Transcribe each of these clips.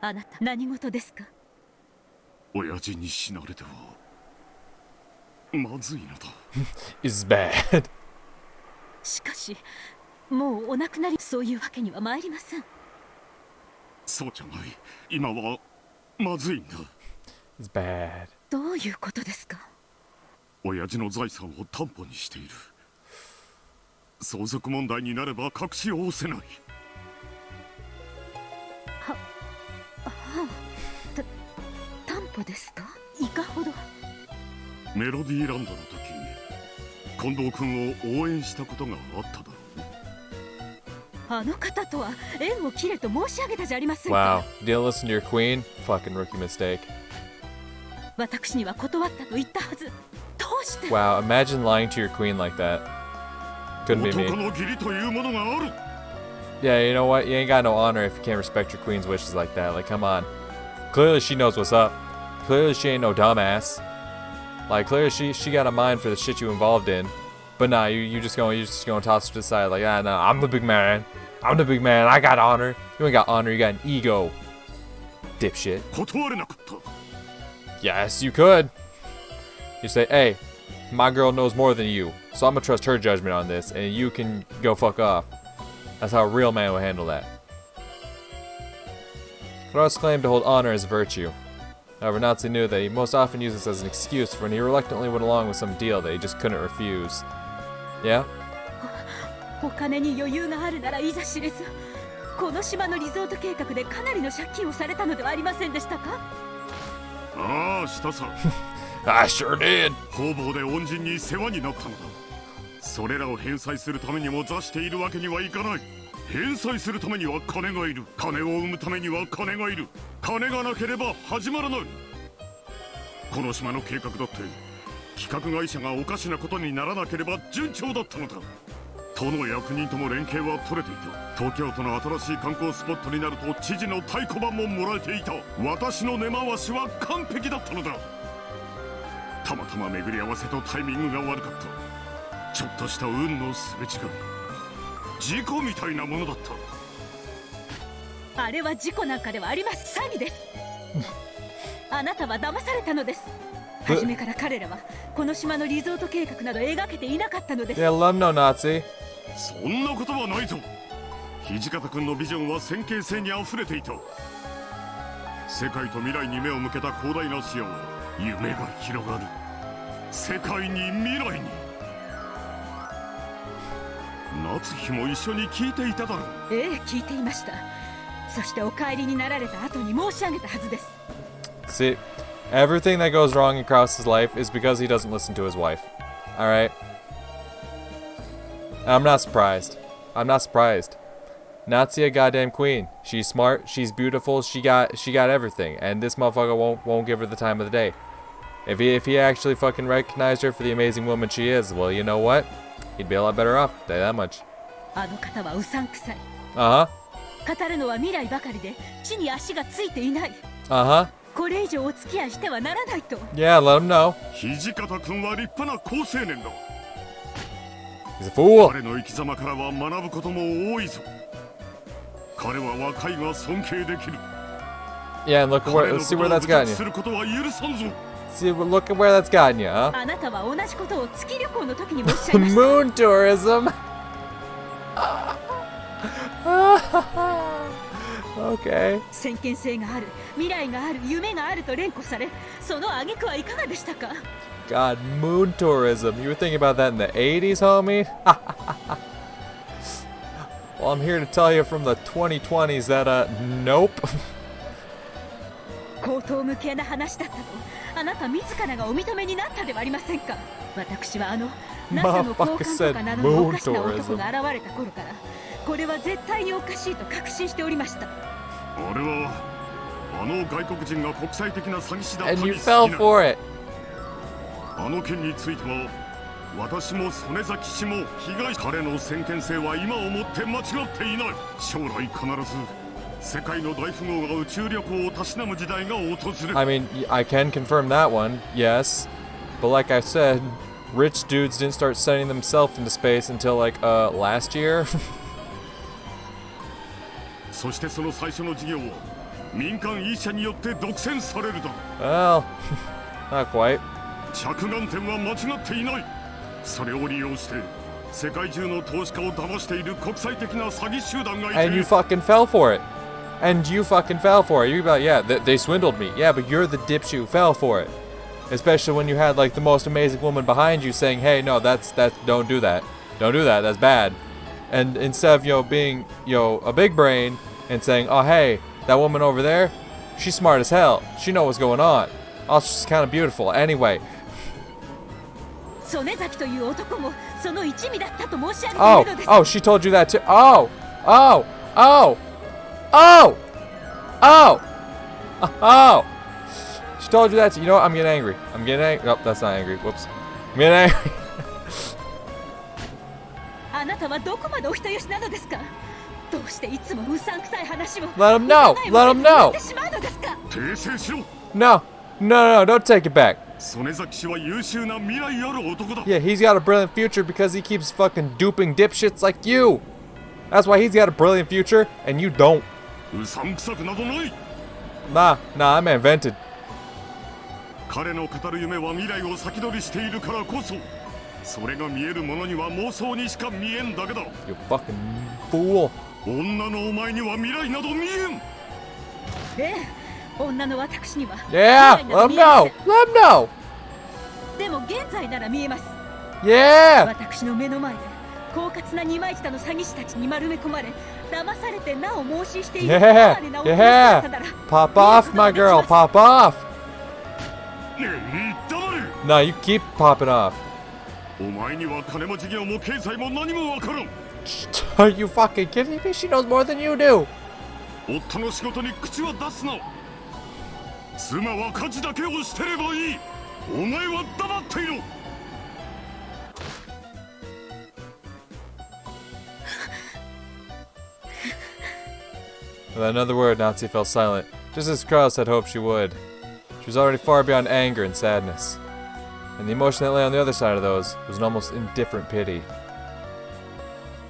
あなた何事ですか？親父に死なれてはまずいのだ。Is bad. しかしもうお亡くなり、そういうわけには参りません。そうじゃない、今はまずいんだ。 It's bad. どういうことですか？親父の財産を担保にしている。相続問題になれば隠しをせない。担保ですか？いかほど。メロディーランドの時近藤君を応援したことがあっただろう。あの方とは縁を切れと申し上げたじゃありませんか。 Wow. Didn't listen to your queen? Fucking rookie mistake. 私には断ったと言ったはず。どうして。 Wow, imagine lying to your queen like that. Couldn't be 男 me. の義理というものがある。 Yeah, you know what? You ain't got no honor if you can't respect your queen's wishes like that. Like, come on. Clearly she knows what's up. Clearly she ain't no dumbass. Like, clearly she got a mind for the shit you involved in. But nah, you just gonna toss her to the side like, ah, no, I'm the big man. I'm the big man. I got honor. You ain't got honor. You got an ego. Dipshit. 断れなかった。 Yes, you could. You say, hey, my girl knows more than you, so I'm gonna trust her judgment on this, and you can go fuck off. That's how a real man would handle that. Kuros claimed to hold honor as a virtue. However, Natsuhi knew that he most often used this as an excuse when he reluctantly went along with some deal that he just couldn't refuse. Yeah? お金に余裕があるならいざ知れず、この島のリゾート計画でかなりの借金をされたのではありませんでしたか？ああ、したさ。 I sure did. 方々で恩人に世話になったのだ。それらを返済するためにも座しているわけにはいかない。返済するためには金がいる。金を生むためには金がいる。金がなければ始まらない。この島の計画だって企画会社がおかしなことにならなければ順調だったのだ。都の役人とも連携は取れていた。東京都の新しい観光スポットになると知事の太鼓判ももらえていた。私の根回しは完璧だったのだ。たまたま巡り合わせとタイミングが悪かった。ちょっとした運のすれ違い、事故みたいなものだった。あれは事故なんかではありません。詐欺です。あなたは騙されたのです。初めから彼らはこの島のリゾート計画など描けていなかったのです。 Yeah, love no Nazi. そんなことはないぞ。土方君のビジョンは先見性にあふれていた。世界と未来に目を向けた広大な視野は夢が広がる。世界に未来に。夏日も一緒に聞いていただろう。ええ、聞いていました。そしてお帰りになられた後に申し上げたはずです。 See, everything that goes wrong in Krause's life is because he doesn't listen to his wife. Alright? I'm not surprised. I'm not surprised. Natsuhi a goddamn queen. She's smart, she's beautiful, she got everything, and this motherfucker won't give her the time of the day. If he actually fucking recognized her for the amazing woman she is, well, you know what? He'd be a lot better off. I'll tell you that much. あの方はうさんくさい。 Uh-huh. 語るのは未来ばかりで地に足がついていない。 Uh-huh. これ以上お付き合いしてはならないと。 Yeah, let him know. 土方君は立派な好青年だ。 He's a fool. 彼の生き様からは学ぶことも多いぞ。彼は若いが尊敬できる。 Yeah, and let's see where that's gotten す you. ることは許さんぞ。 Look at where that's gotten you, huh? あなたは同じことを月旅行の時にもおっしゃいました。 Moon tourism. Okay. 先見性がある、未来がある、夢があると連呼され、その挙句はいかがでしたか？ God, moon tourism. You were thinking about that in the 80s, homie? Well, I'm here to tell you from the 2020s that, nope. 口頭無形な話だったとあなた自らがお認めになったではありませんか。私はNASA の高官とか名のおかしな男が現れた頃からこれは絶対におかしいと確信しておりました。あれはあの外国人が国際的な詐欺師だった And に you 過 fell ぎない。 for it. あの件については私も曽根崎氏も被害者。彼の先見性は今をもって間違っていない。将来必ず世界の大富豪が宇宙旅行をたしなむ時代が訪れる。 I mean, I can confirm that one, yes. But like I said, rich dudes didn't start sending themselves into space until like, last year. そしてその最初の事業は民間医者によって独占されるだ。 Well, not quite. 着眼点は間違っていない。それを利用して世界中の投資家を騙している国際的な詐欺集団がいて。 And you fucking fell for it. And you fucking fell for it. You'd be like, yeah, they swindled me. Yeah, but you're the dipshit who fell for it. Especially when you had like the most amazing woman behind you saying, hey, no, that's don't do that. Don't do that. That's bad. And instead of, being, a big brain and saying, oh, hey, that woman over there, she's smart as hell. She knows what's going on. Also, she's kind of beautiful. Anyway. 曽根崎という男もその一味だったと申し上げているのです。 Oh, she told you that too. Oh. She told you that too. You know what? I'm getting angry. Oh, that's not angry. Whoops. I'm getting angry. あなたはどこまでお人よしなのですか。どうしていつもうさんくさい話を Let him know. Let him know. してしまうのですか。訂正しろ。 No, don't take it back. 曽根崎氏は優秀な未来ある男だ。 Yeah, he's got a brilliant future because he keeps fucking duping dipshits like you. That's why he's got a brilliant future and you don't. うさんくさくなどない。 Nah, I'm invented. 彼の語る夢は未来を先取りしているからこそ、それが見えるものには妄想にしか見えんだけだ。 You fucking fool. 女のお前には未来など見えん。ええ、女の私には Yeah, 未来など let him 見えま know. せん。 Let him know. でも現在なら見えます。 Yeah. 私の目の前で狡猾な二枚舌の詐欺師たちに丸め込まれ騙されてなお妄信している Yeah, 哀れな男の姿なら Pop off, my girl. Pop off. ねえ、黙れ。 No, you keep popping off. お前には金も事業も経済も何もわからん。 Are you fucking kidding me? She knows more than you do. 夫の仕事に口は出すな。妻は家事だけをしてればいい。お前は黙っていろ。 Without another word, Natsuhi fell silent, just as Kraus had hoped she would. She was already far beyond anger and sadness. And the emotion that lay on the other side of those was an almost indifferent pity.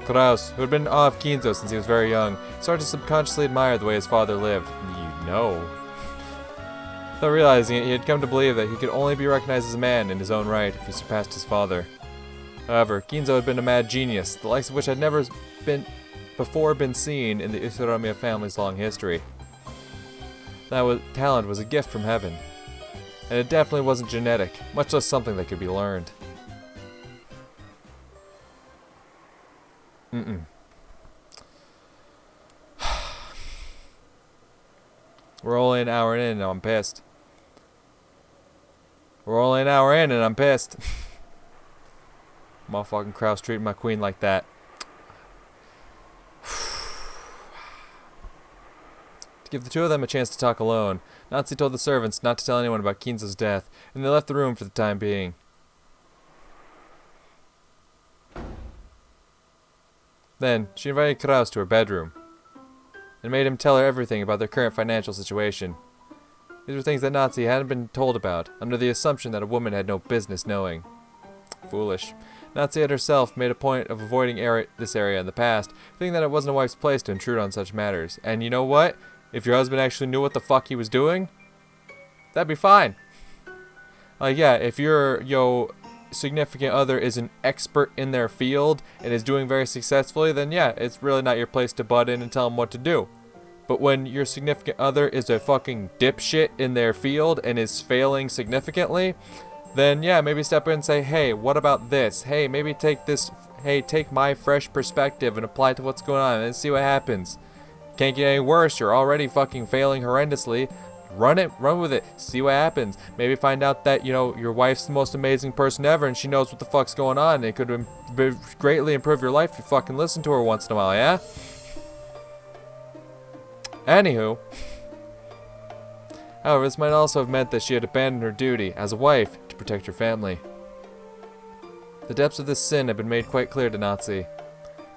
Kraus, who had been in awe of Kinzo since he was very young, started to subconsciously admire the way his father lived. Without realizing it, he had come to believe that he could only be recognized as a man in his own right if he surpassed his father. However, Kinzo had been a mad genius, the likes of which had never before been seen in the Utsunomiya family's long history. Talent was a gift from heaven. And it definitely wasn't genetic, much less something that could be learned. We're only an hour in and I'm pissed. We're only an hour in and I'm pissed. Motherfucking Kraus treating my queen like that. To give the two of them a chance to talk alone, Natsuhi told the servants not to tell anyone about Kinzo's death, and they left the room for the time being. Then, she invited Kraus to her bedroom, and made him tell her everything about their current financial situation. These were things that Natsuhi hadn't been told about, under the assumption that a woman had no business knowing. Foolish. Natsuhi had herself made a point of avoiding this area in the past, thinking that it wasn't a wife's place to intrude on such matters. And you know what? If your husband actually knew what the fuck he was doing, that'd be fine. Like, yeah, if your significant other is an expert in their field and is doing very successfully, then yeah, it's really not your place to butt in and tell them what to do. But when your significant other is a fucking dipshit in their field and is failing significantly, then yeah, maybe step in and say, hey, what about this? Hey, maybe take this, hey, take my fresh perspective and apply it to what's going on and see what happens. Can't get any worse, you're already fucking failing horrendously. Run with it, see what happens. Maybe find out that, your wife's the most amazing person ever and she knows what the fuck's going on and it could greatly improve your life if you fucking listen to her once in a while, yeah? Anywho. However, this might also have meant that she had abandoned her duty as a wife to protect her family. The depths of this sin had been made quite clear to Natsuhi.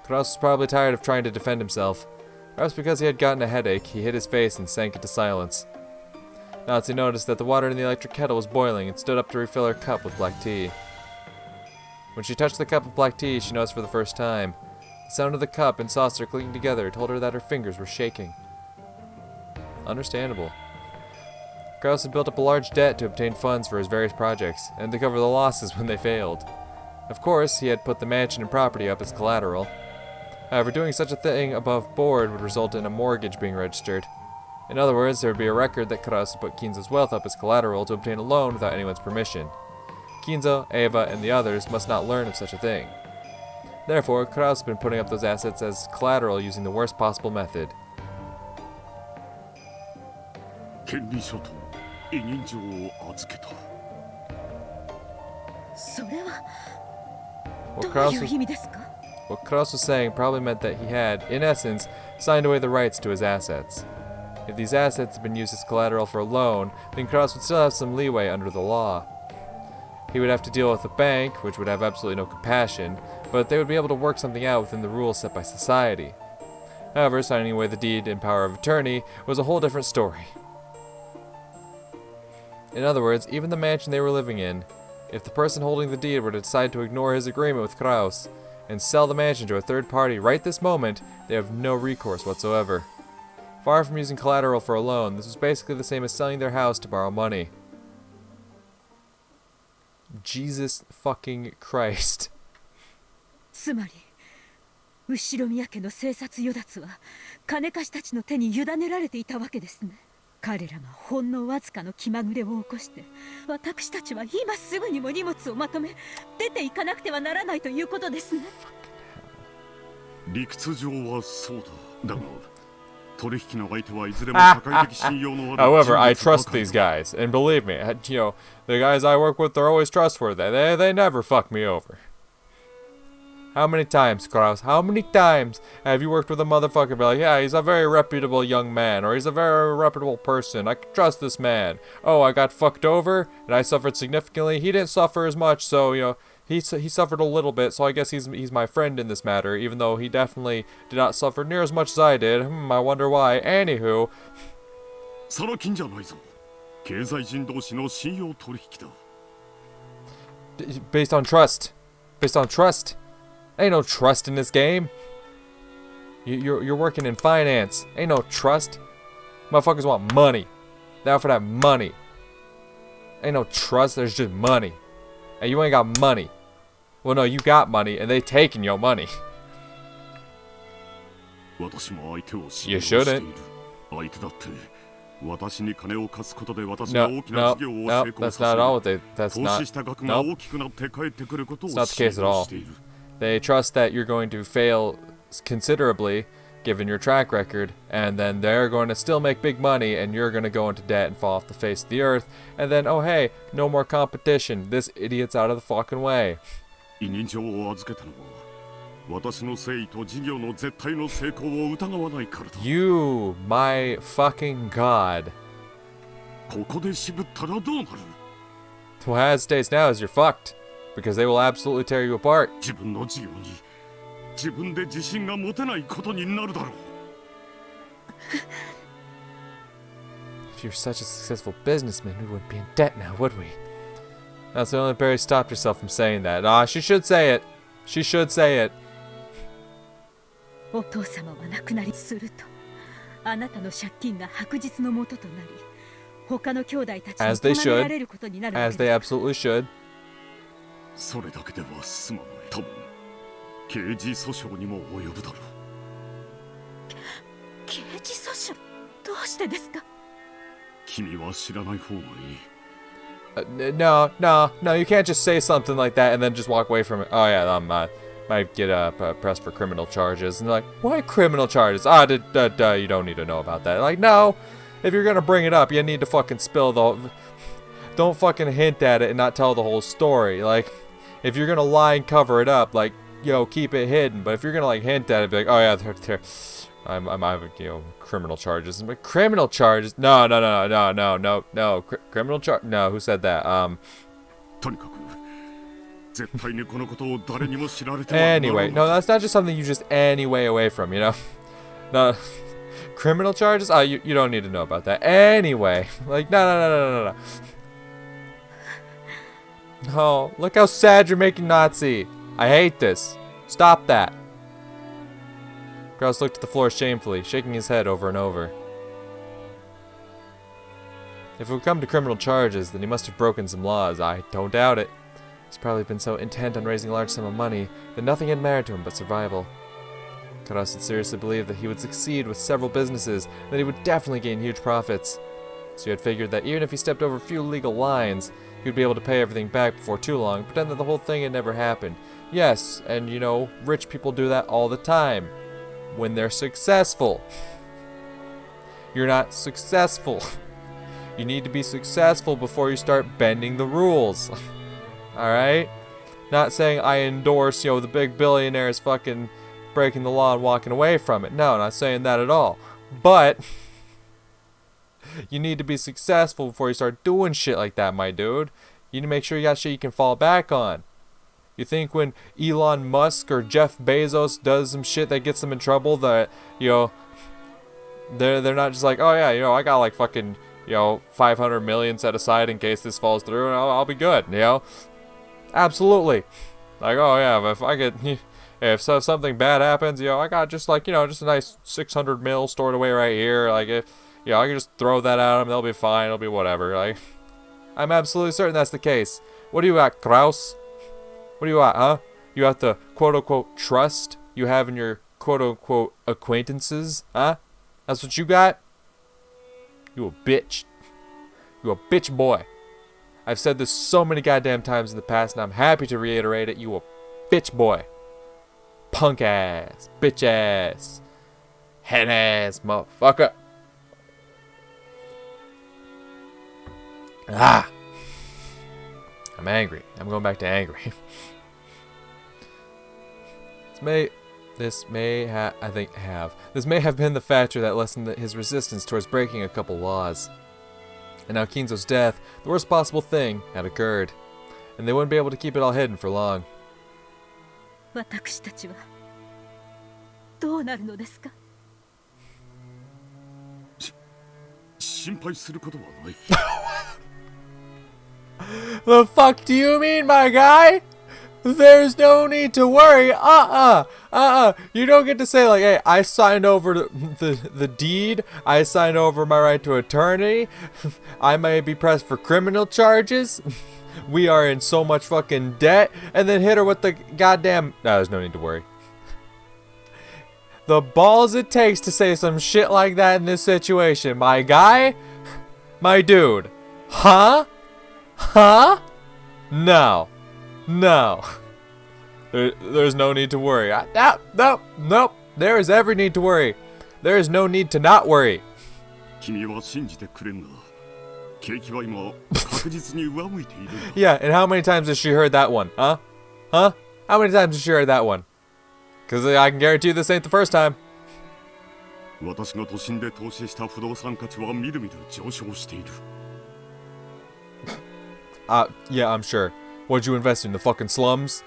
Kraus was probably tired of trying to defend himself. Perhaps because he had gotten a headache, he hid his face and sank into silence. Natsuhi noticed that the water in the electric kettle was boiling and stood up to refill her cup with black tea. When she touched the cup of black tea, she noticed for the first time. The sound of the cup and saucer clicking together told her that her fingers were shaking. Understandable. Kraus had built up a large debt to obtain funds for his various projects, and to cover the losses when they failed. Of course, he had put the mansion and property up as collateral. However, doing such a thing above board would result in a mortgage being registered. In other words, there would be a record that Kraus had put Kinzo's wealth up as collateral to obtain a loan without anyone's permission. Kinzo, Eva, and the others must not learn of such a thing. Therefore, Kraus had been putting up those assets as collateral using the worst possible method. 権利書と委任状を預けた。それは What どう Kraus いう was, 意味ですか？ what Kraus was saying probably meant that he had, in essence, signed away the rights to his assets. If these assets had been used as collateral for a loan, then Kraus would still have some leeway under the law. He would have to deal with a bank, which would have absolutely no compassion, but they would be able to work something out within the rules set by society. However, signing away the deed in power of attorney was a whole different story. In other words, even the mansion they were living in, if the person holding the deed were to decide to ignore his agreement with Kraus and sell the mansion to a third party right this moment, they have no recourse whatsoever. Far from using collateral for a loan, this was basically the same as selling their house to borrow money. Jesus fucking Christ. つまり後宮家の生殺与奪は金貸したちの手に委ねられていたわけですね。彼らがほんのわずかの気まぐれを起こして私たちは今すぐにも荷物をまとめ出ていかなくてはならないということですね。理屈上はそうだ。だが取引の相手はいずれも社会的信用のある However, I trust these guys, and believe me, you know, the guys I work with, they're always trustworthy. They never fuck me over. How many times, Kraus, how many times have you worked with a motherfucker be like, yeah, he's a very reputable young man, or he's a very reputable person, I can trust this man. Oh, I got fucked over, and I suffered significantly. He didn't suffer as much, so, you know, he suffered a little bit, so I guess he's my friend in this matter, even though he definitely did not suffer near as much as I did. I wonder why. Anywho. その金じゃないぞ。経済人同士の信用取引だ。Based on trust. Based on trust. Ain't no trust in this game. You're working in finance. Ain't no trust. Motherfuckers want money. They're out for that money. Ain't no trust, there's just money. And you ain't got money. Well, no, you got money, and they taking your money. 私も相手を信 You 用してい shouldn't. る。相手だって私に金を貸すことで私 No, が大きな no, 事業を no, 成功 that's さ not all せ what they, that's 投 not, 資した額が nope. 大きくなって返ってくることを It's not the case 信 at 用 all. している。 They trust that you're going to fail considerably, given your track record, and then they're going to still make big money, and you're going to go into debt and fall off the face of the earth, and then, oh hey, no more competition. This idiot's out of the fucking way. 委任状を預けたのは私の誠意と事業の絶対の成功を疑わないからだ。 You, my fucking god. ここで渋ったらどうなる？ Well, as it stays now is you're fucked, because they will absolutely tear you apart. 自分の事業に自分で自信が持てないことになるだろう。 If you're such a successful businessman, we wouldn't be in debt now, would we? That's the only Barry stopped herself from saying that. Ah, she should say it. She should say it. お父様は亡くなりするとあなたの借金が白日のもととなり他の兄弟たちに As they 咎めら should. れることになるわ As け they です。 absolutely should. それだけでは済まない。多分刑事訴訟にも及ぶだろう。刑事訴訟どうしてですか？君は知らない方がいい。No, you can't just say something like that and then just walk away from it. Oh yeah, might get pressed for criminal charges. And they're like, why criminal charges? You don't need to know about that. Like, no, if you're gonna bring it up, you need to fucking spill the... Don't fucking hint at it and not tell the whole story. Like, if you're gonna lie and cover it up, like, yo, keep it hidden. But if you're gonna, like, hint at it, be like, oh yeah, I'm you know, criminal charges. But criminal charges? No. Criminal charge? No, who said that? とにかく絶対にこのことを誰にも知られてはならない。 Anyway, no, that's not just something you just anyway away from, you know? No, criminal charges? You don't need to know about that. Anyway, like, no. No, look how sad you're making Nazi. I hate this. Stop that. Kraus looked at the floor shamefully, shaking his head over and over. If it would come to criminal charges, then he must have broken some laws. I don't doubt it. He's probably been so intent on raising a large sum of money that nothing had mattered to him but survival. Karas had seriously believed that he would succeed with several businesses, and that he would definitely gain huge profits. So he had figured that even if he stepped over a few legal lines, he would be able to pay everything back before too long, pretend that the whole thing had never happened. Yes, and you know, rich people do that all the time. When they're successful. You're not successful. You need to be successful before you start bending the rules. Alright? Not saying I endorse, you know, the big billionaires fucking breaking the law and walking away from it. No, not saying that at all. But you need to be successful before you start doing shit like that, my dude. You need to make sure you got shit you can fall back on. You think when Elon Musk or Jeff Bezos does some shit that gets them in trouble that, you know, they're not just like, oh yeah, you know, I got like fucking, you know, 500 million set aside in case this falls through and I'll be good, you know? Absolutely. Like, oh yeah, if I get, if something bad happens, you know, I got just like, you know, just a nice 600 mil stored away right here. Like, if, you know, I can just throw that at them, they'll be fine, it'll be whatever. Like, I'm absolutely certain that's the case. What do you got, Kraus? What do you got, huh? You got the quote-unquote trust you have in your quote-unquote acquaintances, huh? That's what you got? You a bitch. You a bitch boy. I've said this so many goddamn times in the past, and I'm happy to reiterate it. You a bitch boy. Punk ass. Bitch ass. Head ass motherfucker. Ah. I'm angry. I'm going back to angry. This may have been the factor that lessened his resistance towards breaking a couple laws. And now Kinzo's death, the worst possible thing, had occurred. And they wouldn't be able to keep it all hidden for long. 私たちはどうなるのですか? 心配することはない。 The fuck do you mean, my guy? There's no need to worry. You don't get to say like, hey, I signed over the deed. I signed over my right to attorney. I may be pressed for criminal charges. We are in so much fucking debt. And then hit her with the goddamn... No, there's no need to worry. The balls it takes to say some shit like that in this situation. My guy? My dude. Huh? Huh? No. No. There's no need to worry. Nope. There is every need to worry. There is no need to not worry. 君は信じてくれんな。景気は今確実に上向いている。 Yeah, and how many times has she heard that one? Huh? Huh? How many times has she heard that one? Because I can guarantee you this ain't the first time. 私が都心で投資した不動産価値はみるみる上昇している。 Yeah, I'm sure. What'd you invest in? The fucking slums?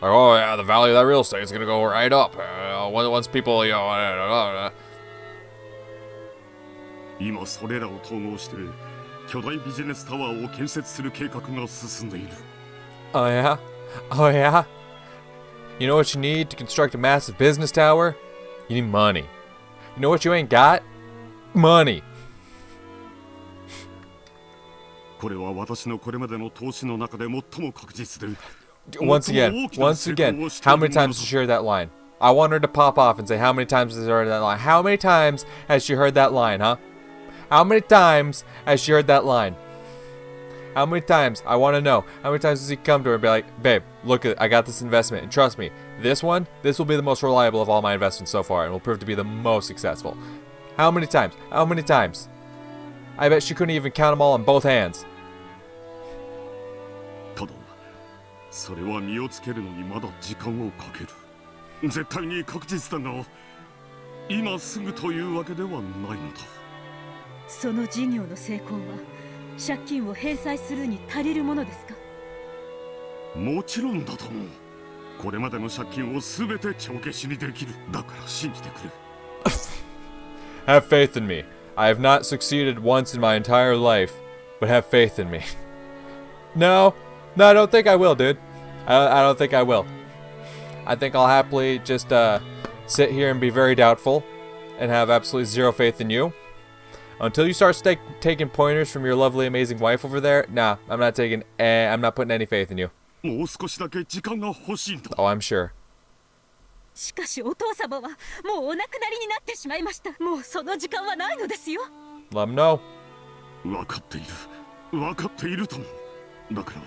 Like, oh yeah, the value of that real estate is gonna go right up. Once people, you know... 今それらを統合して巨大ビジネスタワーを建設する計画が進んでいる。 Oh yeah? Oh yeah? You know what you need to construct a massive business tower? You need money. You know what you ain't got? Money. これは私のこれまでの投資の中で最も確実で。 Once again, how many times has she heard that line? I want her to pop off and say, how many times has she heard that line? How many times has she heard that line, huh? How many times has she heard that line? How many times? I want to know. How many times does he come to her and be like, babe, look, I got this investment, and trust me, this will be the most reliable of all my investments so far, and will prove to be the most successful. How many times? How many times? I bet she couldn't even count them all on both hands. ただ、それは身をつけるのにまだ時間をかける。絶対に確実だが、今すぐというわけではないのだ。その事業の成功は借金を返済するに足りるものですか? もちろんだと思う。これまでの借金をすべて帳消しにできる。だから信じてくれ。Have faith in me. I have not succeeded once in my entire life, but have faith in me. No, I don't think I will, dude. I don't think I will. I think I'll happily just sit here and be very doubtful and have absolutely zero faith in you Until you start taking pointers from your lovely, amazing wife over there, nah, I'm not putting any faith in you. もう少しだけ時間が欲しいんだ。 Oh, I'm sure. しかしお父様はもうお亡くなりになってしまいました。もうその時間はないのですよ。 Let him know. 分かっている。分かっているとも。だから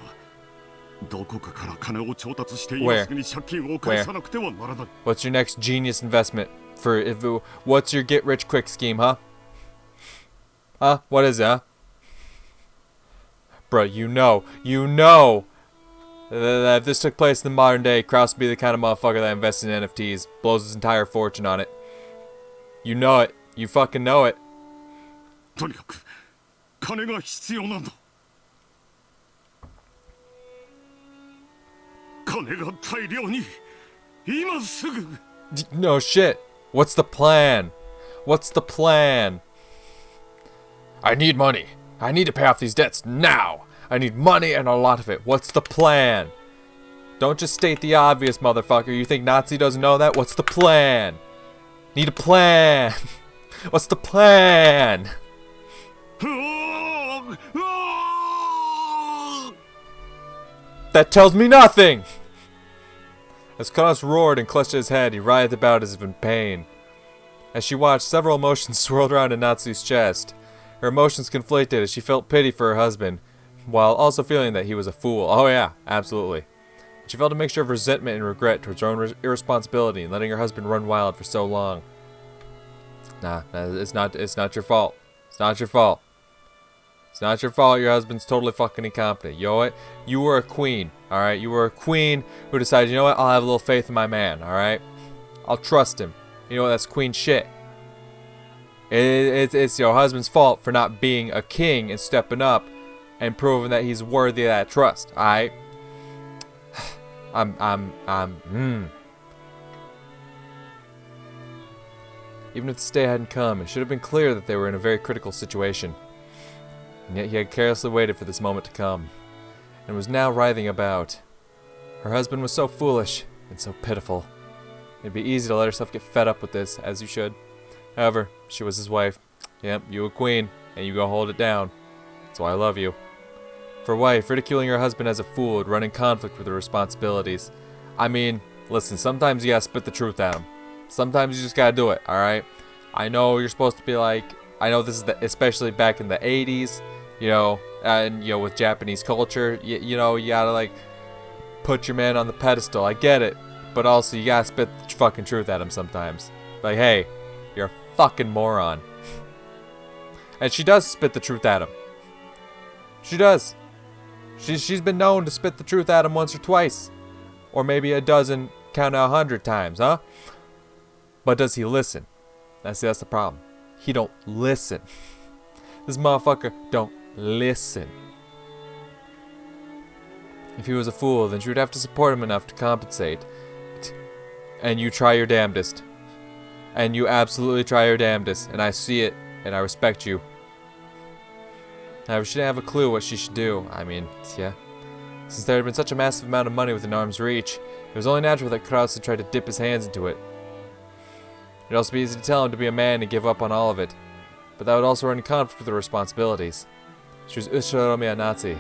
どこかから金を調達して今すぐに借金を返さなくてはならない。 What's your next genius investment what's your get rich quick scheme, huh? Huh? What is that? Bro, you know that if this took place in the modern day, Kraus would be the kind of motherfucker that invests in NFTs, blows his entire fortune on it. You know it. You fucking know it. とにかく金が必要なんだ。金が大量に今すぐ。 No shit. What's the plan? What's the plan? I need money. I need to pay off these debts now. I need money and a lot of it. What's the plan? Don't just state the obvious, motherfucker. You think Nazi doesn't know that? What's the plan? Need a plan. What's the plan? That tells me nothing! As Kraus roared and clutched his head, he writhed about as if in pain. As she watched, several emotions swirled around in Natsuhi's chest. Her emotions conflicted as she felt pity for her husband, while also feeling that he was a fool. Oh yeah, absolutely. She felt a mixture of resentment and regret towards her own irresponsibility in letting her husband run wild for so long. Nah, it's not your fault. It's not your fault. It's not your fault your husband's totally fucking incompetent. You know what? You were a queen, alright? You were a queen who decided, you know what? I'll have a little faith in my man, alright? I'll trust him. You know what? That's queen shit. It's your husband's fault for not being a king and stepping up and proving that he's worthy of that trust, alright? Even if this day hadn't come, it should have been clear that they were in a very critical situation. And yet he had carelessly waited for this moment to come, and was now writhing about. Her husband was so foolish and so pitiful. It'd be easy to let herself get fed up with this, as you should. However, she was his wife. Yep, you a queen, and you go hold it down. That's why I love you. For a wife, ridiculing her husband as a fool would run in conflict with her responsibilities. I mean, listen, sometimes you gotta spit the truth at him. Sometimes you just gotta do it, alright? I know you're supposed to be like, I know this is especially back in the 80s, you know, and, you know, with Japanese culture, you know, you gotta, like, put your man on the pedestal. I get it. But also, you gotta spit the fucking truth at him sometimes. Like, hey, you're a fucking moron. And she does spit the truth at him. She does. She's been known to spit the truth at him once or twice. Or maybe a dozen, count 100 times, huh? But does he listen? That's the problem. He don't listen. This motherfucker don't listen. If he was a fool, then she would have to support him enough to compensate. And you try your damnedest. And you absolutely try your damnedest. And I see it, and I respect you. However, she didn't have a clue what she should do. I mean, yeah. Since there had been such a massive amount of money within arm's reach, it was only natural that Kraus had tried to dip his hands into it. It'd also be easy to tell him to be a man and give up on all of it. But that would also run in conflict with her responsibilities. She was Ushiromiya Natsuhi,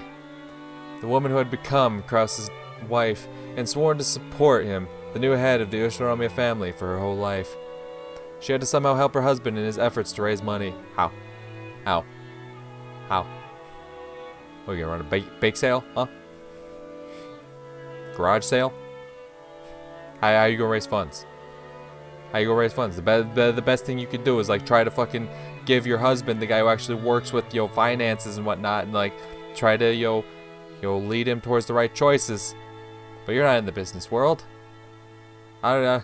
the woman who had become Kraus's wife and sworn to support him, the new head of the Ushiromiya family, for her whole life. She had to somehow help her husband in his efforts to raise money. How? How? How? What, are you gonna run a bake sale? Huh? Garage sale? How are you gonna raise funds? How you gonna raise funds? The best thing you could do is like try to fucking give your husband, the guy who actually works with finances and whatnot, and like try to lead him towards the right choices. But you're not in the business world. I don't know.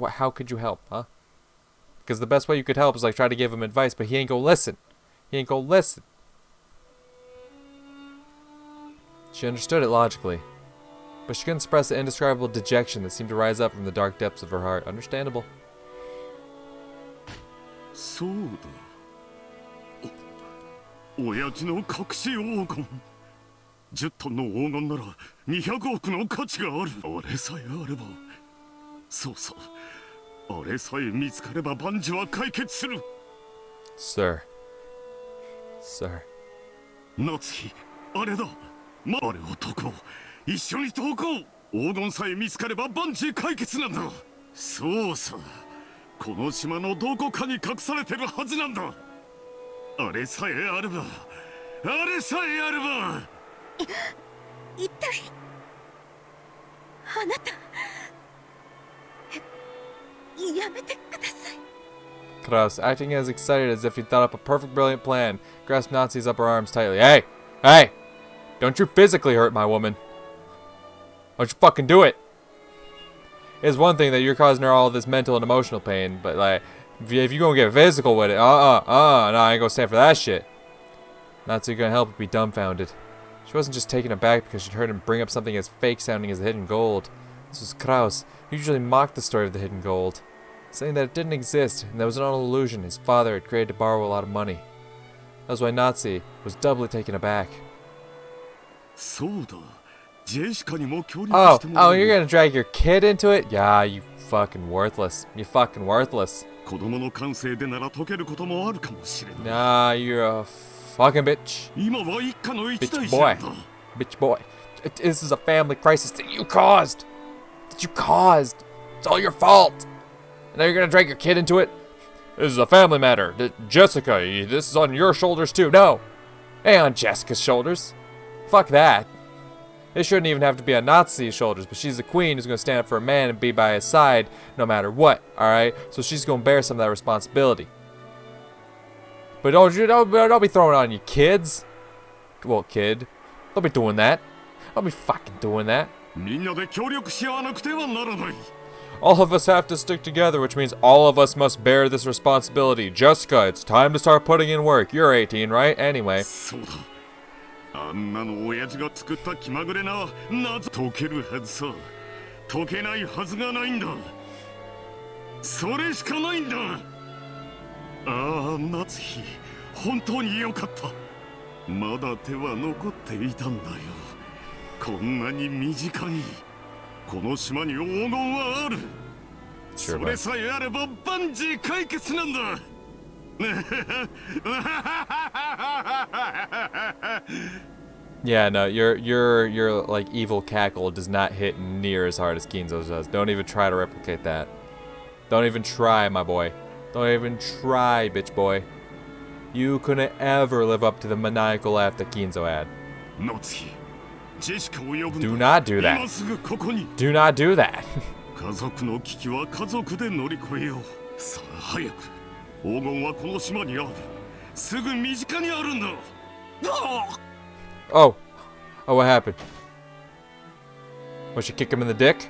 How could you help, huh? Because the best way you could help is like try to give him advice, but he ain't gonna listen. He ain't gonna listen. She understood it logically, but she couldn't express the indescribable dejection that seemed to rise up from the dark depths of her heart. Understandable. そうだ。親父の隠し黄金。10トンの黄金なら200億の価値がある。あれさえあれば。そうそう。あれさえ見つかれば万事は解決する。Sir. Sir. 夏日あれだあれ男一緒に投稿黄金さえ見つかれば万事解決なんだそうさこの島のどこかに隠されてるはずなんだあれさえあればあれさえあれば一体あなたやめてください Kraus, acting as excited as if he thought up a perfect brilliant plan, grasped Natsuhi's upper arms tightly. Hey! Hey! Don't you physically hurt my woman. Don't you fucking do it! It's one thing that you're causing her all this mental and emotional pain, but like, if you gonna get physical with it, no, I ain't gonna stand for that shit. Natsuhi couldn't help but be dumbfounded. She wasn't just taken aback because she'd heard him bring up something as fake sounding as the hidden gold. This was Kraus, who usually mocked the story of the hidden gold, saying that it didn't exist and that it was an illusion his father had created to borrow a lot of money. That was why Natsuhi was doubly taken aback. Oh, you're gonna drag your kid into it? Yeah, you fucking worthless. You fucking worthless. Nah, you're a fucking bitch. Bitch boy. Bitch boy. This is a family crisis that you caused. That you caused. It's all your fault. And now you're gonna drag your kid into it? This is a family matter. Jessica, this is on your shoulders too. No. It ain't on Jessica's shoulders. Fuck that. It shouldn't even have to be on Natsuhi's shoulders, but she's the queen who's gonna stand up for a man and be by his side no matter what, alright? So she's gonna bear some of that responsibility. But don't be throwing it on your kids. Well, kid. Don't be doing that. Don't be fucking doing that. All of us have to stick together, which means all of us must bear this responsibility. Jessica, it's time to start putting in work. You're 18, right? Anyway. あんなの親父が作った気まぐれな謎解けるはずさ解けないはずがないんだそれしかないんだああ夏日本当によかったまだ手は残っていたんだよこんなに身近にこの島に黄金はあるそれさえあれば万事解決なんだYeah, no, your like evil cackle does not hit near as hard as Kinzo's does. Don't even try to replicate that. Don't even try, my boy. Don't even try, bitch boy. You couldn't ever live up to the maniacal laugh that Kinzo had. Do not do that. Do not do that. 家族の危機は家族で乗り越えよう。さあ早く。黄金はこの島にある。すぐ身近にあるんだ。Oh. Oh, what happened? Was she kick him in the dick?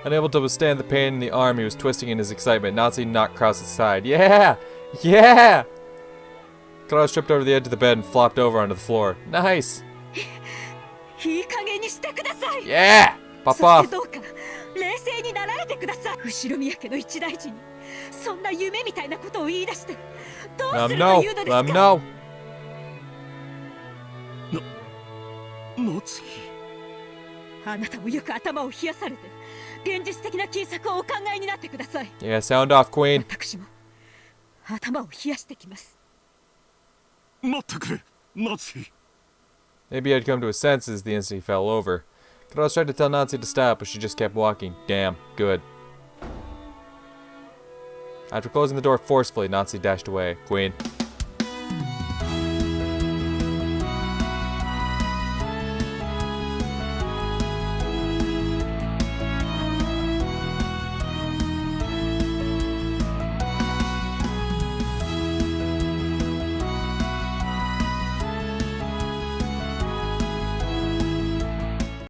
Unable to withstand the pain in the arm he was twisting in his excitement, Natsuhi knocked Kraus aside. Yeah! Yeah! Kraus tripped over the edge of the bed and flopped over onto the floor. Nice! Yeah! Pop off! 冷静になられてください。後宮家の一大事にそんな夢みたいなことを言い出してどうするというのですか。No. 夏日あなたもよく頭を冷やされて現実的な金策をお考えになってください。Yeah, sound off, Queen. 私も頭を冷やしてきます。待ってくれ、夏日。 Maybe I'd come to his senses the instant he fell over. Kraus tried to tell Natsuhi to stop, but she just kept walking. Damn, good. After closing the door forcefully, Natsuhi dashed away. Queen.